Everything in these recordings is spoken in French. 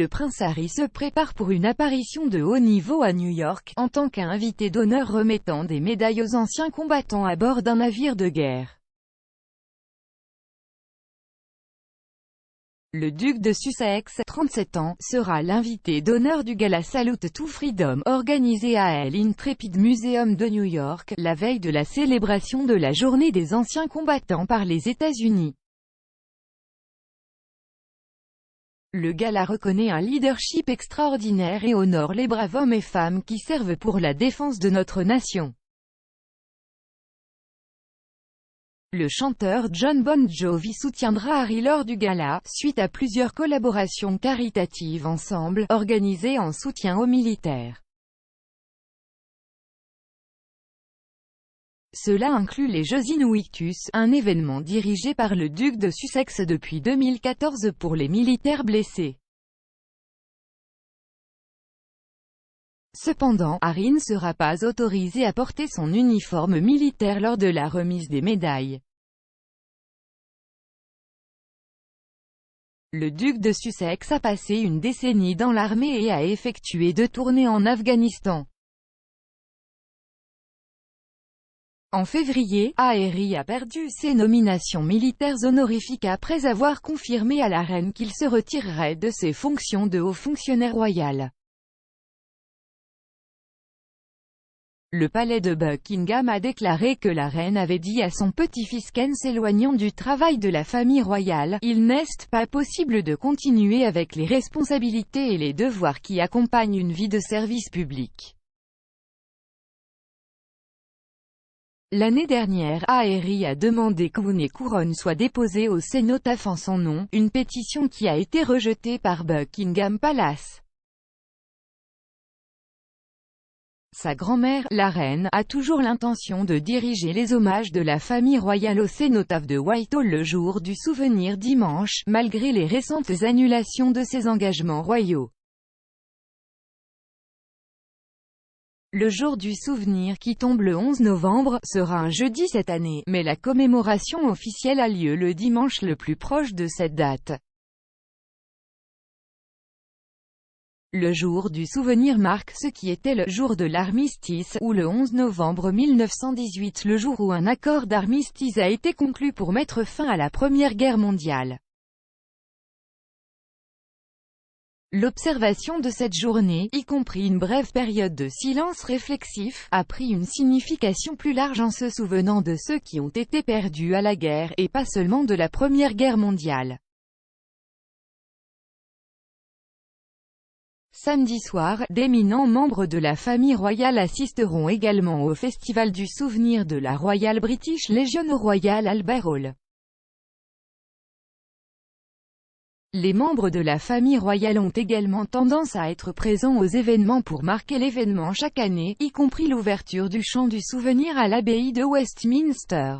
le prince Harry se prépare pour une apparition de haut niveau à New York, en tant qu'invité d'honneur remettant des médailles aux anciens combattants à bord d'un navire de guerre. Le duc de Sussex, 37 ans, sera l'invité d'honneur du gala Salute to Freedom, organisé à l'Intrepid Museum de New York, la veille de la célébration de la Journée des anciens combattants par les États-Unis. Le gala reconnaît un leadership extraordinaire et honore les braves hommes et femmes qui servent pour la défense de notre nation. Le chanteur Jon Bon Jovi soutiendra Harry lors du gala, suite à plusieurs collaborations caritatives ensemble, organisées en soutien aux militaires. Cela inclut les Jeux Invictus, un événement dirigé par le duc de Sussex depuis 2014 pour les militaires blessés. Cependant, Harry ne sera pas autorisé à porter son uniforme militaire lors de la remise des médailles. Le duc de Sussex a passé une décennie dans l'armée et a effectué 2 tournées en Afghanistan. En février, Harry a perdu ses nominations militaires honorifiques après avoir confirmé à la reine qu'il se retirerait de ses fonctions de haut fonctionnaire royal. Le palais de Buckingham a déclaré que la reine avait dit à son petit-fils qu'en s'éloignant du travail de la famille royale, il n'est pas possible de continuer avec les responsabilités et les devoirs qui accompagnent une vie de service public. L'année dernière, Harry a demandé qu'une couronne soit déposée au cénotaphe en son nom, une pétition qui a été rejetée par Buckingham Palace. Sa grand-mère, la reine, a toujours l'intention de diriger les hommages de la famille royale au cénotaphe de Whitehall le jour du souvenir dimanche, malgré les récentes annulations de ses engagements royaux. Le jour du souvenir, qui tombe le 11 novembre, sera un jeudi cette année, mais la commémoration officielle a lieu le dimanche le plus proche de cette date. Le jour du souvenir marque ce qui était le jour de l'armistice, ou le 11 novembre 1918, le jour où un accord d'armistice a été conclu pour mettre fin à la Première Guerre mondiale. L'observation de cette journée, y compris une brève période de silence réflexif, a pris une signification plus large en se souvenant de ceux qui ont été perdus à la guerre, et pas seulement de la Première Guerre mondiale. Samedi soir, d'éminents membres de la famille royale assisteront également au Festival du souvenir de la Royal British Legion au Royal Albert Hall. Les membres de la famille royale ont également tendance à être présents aux événements pour marquer l'événement chaque année, y compris l'ouverture du Champ du Souvenir à l'abbaye de Westminster.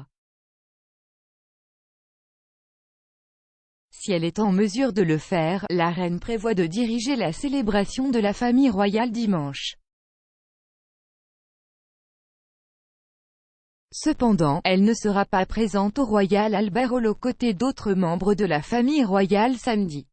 Si elle est en mesure de le faire, la reine prévoit de diriger la célébration de la famille royale dimanche. Cependant, elle ne sera pas présente au Royal Albert Hall aux côtés d'autres membres de la famille royale samedi.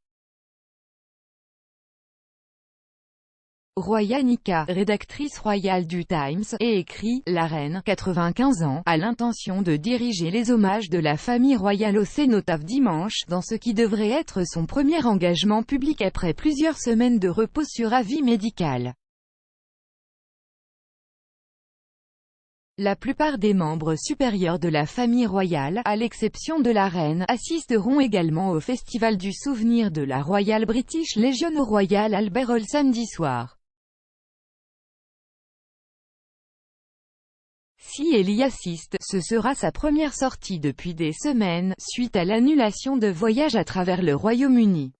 Roya Nika, rédactrice royale du Times, et écrit « La reine, 95 ans, a l'intention de diriger les hommages de la famille royale au cénotaphe dimanche, dans ce qui devrait être son premier engagement public après plusieurs semaines de repos sur avis médical. » La plupart des membres supérieurs de la famille royale, à l'exception de la reine, assisteront également au Festival du souvenir de la Royal British Legion au Royal Albert Hall samedi soir. Si elle y assiste, ce sera sa première sortie depuis des semaines, suite à l'annulation de voyages à travers le Royaume-Uni.